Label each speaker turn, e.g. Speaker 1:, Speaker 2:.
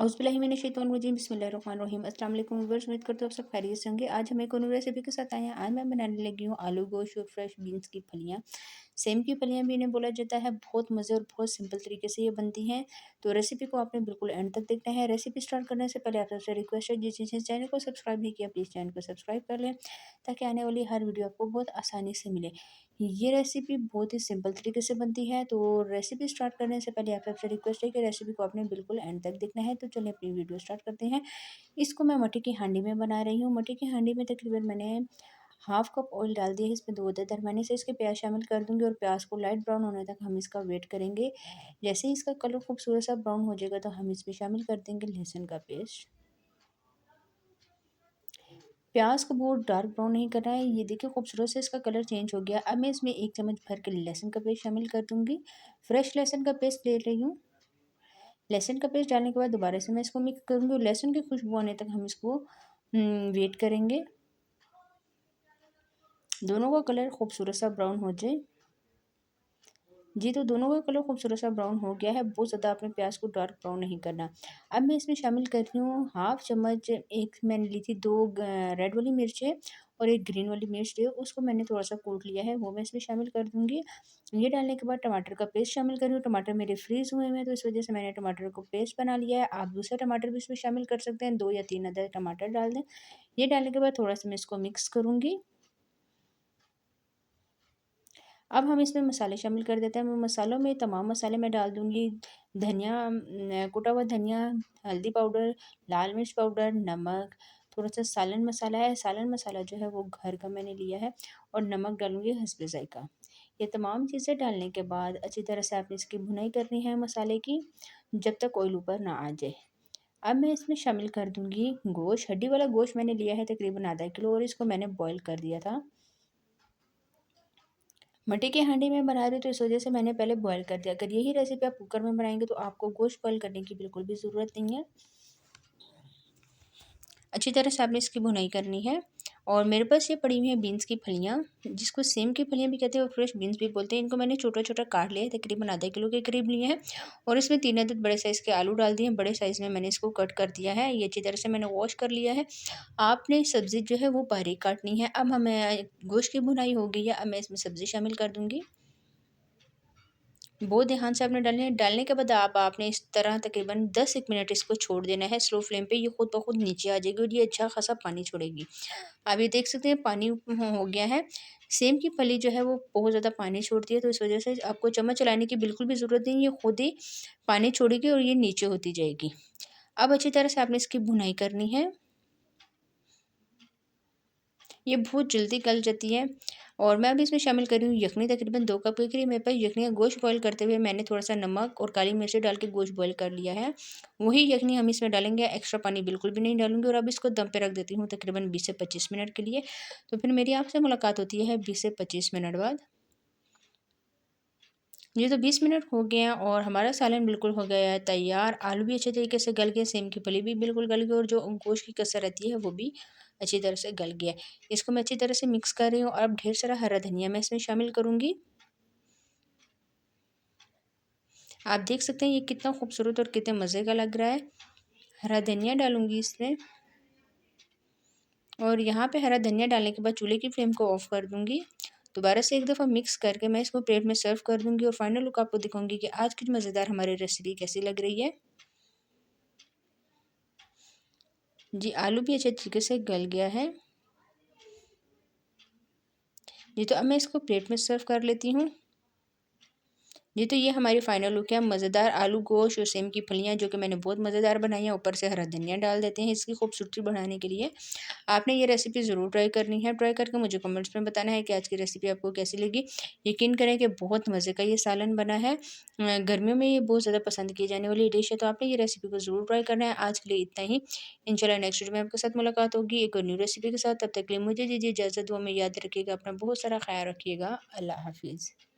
Speaker 1: औज़ुबिल्लाहिमिनश्शैतानिर्रजीम बिस्मिल्लाहिर्रहमानिर्रहीम। अस्सलाम वालेकुम व्यूअर्स, उम्मीद करते हो आप सब खैरियत से होंगे। आज हम एक और न्यू रेसिपी के साथ आए हैं। आज मैं बनाने लगी हूँ आलू गोश्त और फ्रेश बीन्स की फलियाँ। सेम की फलियाँ भी इन्हें बोला जाता है। बहुत मज़े और बहुत सिंपल तरीके से ये बनती हैं। तो रेसिपी को आपने बिल्कुल एंड तक देखना है। रेसिपी स्टार्ट करने से पहले आप सबसे रिक्वेस्ट है, जिस चैनल को सब्सक्राइब नहीं किया प्लीज़ चैनल को सब्सक्राइब कर लें, ताकि आने वाली हर वीडियो आपको बहुत आसानी से मिले। ये रेसिपी बहुत ही सिंपल तरीके से बनती है। तो रेसिपी स्टार्ट करने से पहले आप सबसे रिक्वेस्ट है कि रेसिपी को आपने बिल्कुल एंड तक देखना है। तो चलिए अपनी वीडियो स्टार्ट करते हैं। इसको मैं मट्टी की हांडी में बना रही हूँ। मट्टी की हांडी में तकरीबन मैंने हाफ कप ऑयल डाल दिया है। इसमें 2 अदद दरमियाने से इसके प्याज शामिल कर दूंगी और प्याज को लाइट ब्राउन होने तक हम इसका वेट करेंगे। जैसे ही इसका कलर खूबसूरत सा ब्राउन हो जाएगा तो हम इसमें शामिल कर देंगे लहसुन का पेस्ट। प्याज को बहुत डार्क ब्राउन नहीं करना है। ये देखिए खूबसूरत से इसका कलर चेंज हो गया। अब मैं इसमें 1 चम्मच भर के लहसुन का पेस्ट शामिल कर दूंगी। फ्रेश लहसुन का पेस्ट ले रही हूँ। लहसुन का पेस्ट डालने के बाद दोबारा से मैं इसको मिक्स करूँगी और लहसुन की खुशबू आने तक हम इसको वेट करेंगे। दोनों का कलर खूबसूरत सा ब्राउन हो जाए। जी, तो दोनों का कलर खूबसूरत सा ब्राउन हो गया है। बहुत ज़्यादा आपने प्याज को डार्क ब्राउन नहीं करना। अब मैं इसमें शामिल कर रही हूँ हाफ चम्मच, एक मैंने ली थी 2 रेड वाली मिर्चें और एक ग्रीन वाली मिर्च थी, उसको मैंने थोड़ा सा कूट लिया है, वो मैं इसमें शामिल कर दूँगी। ये डालने के बाद टमाटर का पेस्ट शामिल कर रही हूँ। टमाटर मेरे फ्रीज़ हुए हुए हैं, तो इस वजह से मैंने टमाटर को पेस्ट बना लिया है। आप दूसरा टमाटर भी इसमें शामिल कर सकते हैं, 2 या 3 अदद टमाटर डाल दें। ये डालने के बाद थोड़ा सा मैं इसको मिक्स करूँगी। अब हम इसमें मसाले शामिल कर देते हैं। मैं मसालों में तमाम मसाले मैं डाल दूँगी। धनिया, कुटा हुआ धनिया, हल्दी पाउडर, लाल मिर्च पाउडर, नमक, थोड़ा-सा सालन मसाला है। सालन मसाला जो है वो घर का मैंने लिया है और नमक डालूँगी हस्बे ज़ायक़ा। ये तमाम चीज़ें डालने के बाद अच्छी तरह से आपने इसकी भुनाई करनी है मसाले की, जब तक ऑयल ऊपर ना आ जाए। अब मैं इसमें शामिल कर दूँगी गोश्त। हड्डी वाला गोश्त मैंने लिया है तकरीबन आधा किलो और इसको मैंने बॉयल कर दिया था। मट्टी की हांडी में बना रही हूँ तो इस वजह से मैंने पहले बॉयल कर दिया। अगर यही रेसिपी आप कुकर में बनाएंगे तो आपको गोश्त बॉयल करने की बिल्कुल भी ज़रूरत नहीं है। अच्छी तरह से आपने इसकी भुनाई करनी है। और मेरे पास ये पड़ी हुई है बीन्स की फलियाँ, जिसको सेम की फलियाँ भी कहते हैं और फ्रेश बीन्स भी बोलते हैं। इनको मैंने छोटा-छोटा काट लिया है, तकरीबन आधा किलो के करीब लिए हैं और इसमें 3 अदद बड़े साइज़ के आलू डाल दिए हैं। बड़े साइज़ में मैंने इसको कट कर दिया है। ये अच्छी तरह से मैंने वॉश कर लिया है। आपने सब्ज़ी जो है वो बारीक काटनी है। अब हमें गोश्त की भुनाई हो गई है। अब मैं इसमें सब्ज़ी शामिल कर दूँगी। बहुत ध्यान से आपने डालनी है। डालने के बाद आपने इस तरह तकरीबन 10 एक मिनट इसको छोड़ देना है स्लो फ्लेम पे। ये खुद ब खुद नीचे आ जाएगी और ये अच्छा खासा पानी छोड़ेगी। आप ये देख सकते हैं पानी हो गया है। सेम की फली जो है वो बहुत ज़्यादा पानी छोड़ती है, तो इस वज़ह से आपको चम्मच चलाने की बिल्कुल भी ज़रूरत नहीं है। ये खुद ही पानी छोड़ेगी और ये नीचे होती जाएगी। अब अच्छी तरह से आपने इसकी भुनाई करनी है। ये बहुत जल्दी गल जाती है। और मैं अभी इसमें शामिल कर रही हूँ यखनी, तकरीबन 2 कप के करीब मेरे पास यखनी है। गोश्त बॉयल करते हुए मैंने थोड़ा-सा नमक और काली मिर्च डाल के गोश्त बॉयल कर लिया है। वही यखनी हम इसमें डालेंगे, एक्स्ट्रा पानी बिल्कुल भी नहीं डालूँगी और अब इसको दम पे रख देती हूँ तकरीबन 20 से 25 मिनट के लिए। तो फिर मेरी आपसे मुलाकात होती है 20 से 25 मिनट बाद। ये तो 20 मिनट हो गए हैं और हमारा सालन बिल्कुल हो गया है तैयार। आलू भी अच्छे तरीके से गल गए, सेम की फली भी बिल्कुल गल गई और जो गोश्त की कसर रहती है वो भी अच्छी तरह से गल गया है। इसको मैं अच्छी तरह से मिक्स कर रही हूँ और अब ढेर सारा हरा धनिया मैं इसमें शामिल करूँगी। आप देख सकते हैं ये कितना खूबसूरत और कितने मज़े का लग रहा है। हरा धनिया डालूँगी इसमें और यहाँ पे हरा धनिया डालने के बाद चूल्हे की फ्लेम को ऑफ़ कर दूँगी। दोबारा से एक दफ़ा मिक्स करके मैं इसको प्लेट में सर्व कर दूँगी और फाइनल लुक आपको दिखाऊँगी कि आज की मज़ेदार हमारी रेसिपी कैसी लग रही है। जी, आलू भी अच्छे तरीके से गल गया है। जी, तो अब मैं इसको प्लेट में सर्व कर लेती हूँ। जी, तो ये हमारी फाइनल लुक है। मज़ेदार आलू गोश्त और सेम की फलियाँ जो कि मैंने बहुत मज़ेदार बनाई हैं। ऊपर से हरा धनिया डाल देते हैं इसकी खूबसूरती बढ़ाने के लिए। आपने ये रेसिपी ज़रूर ट्राई करनी है। ट्राई करके मुझे कमेंट्स में बताना है कि आज की रेसिपी आपको कैसी लगी। यकीन करें कि बहुत मज़े का ये सालन बना है। गर्मियों में ये बहुत ज़्यादा पसंद की जाने वाली डिश है, तो आपने ये रेसिपी को ज़रूर ट्राई करना है। आज के लिए इतना ही। इंशाल्लाह नेक्स्ट वीडियो में आपके साथ मुलाकात होगी एक और न्यू रेसिपी के साथ। तब तक के लिए मुझे दीजिए इजाज़त। दुआ में याद रखिएगा, अपना बहुत सारा ख़्याल रखिएगा। अल्लाह हाफ़िज़।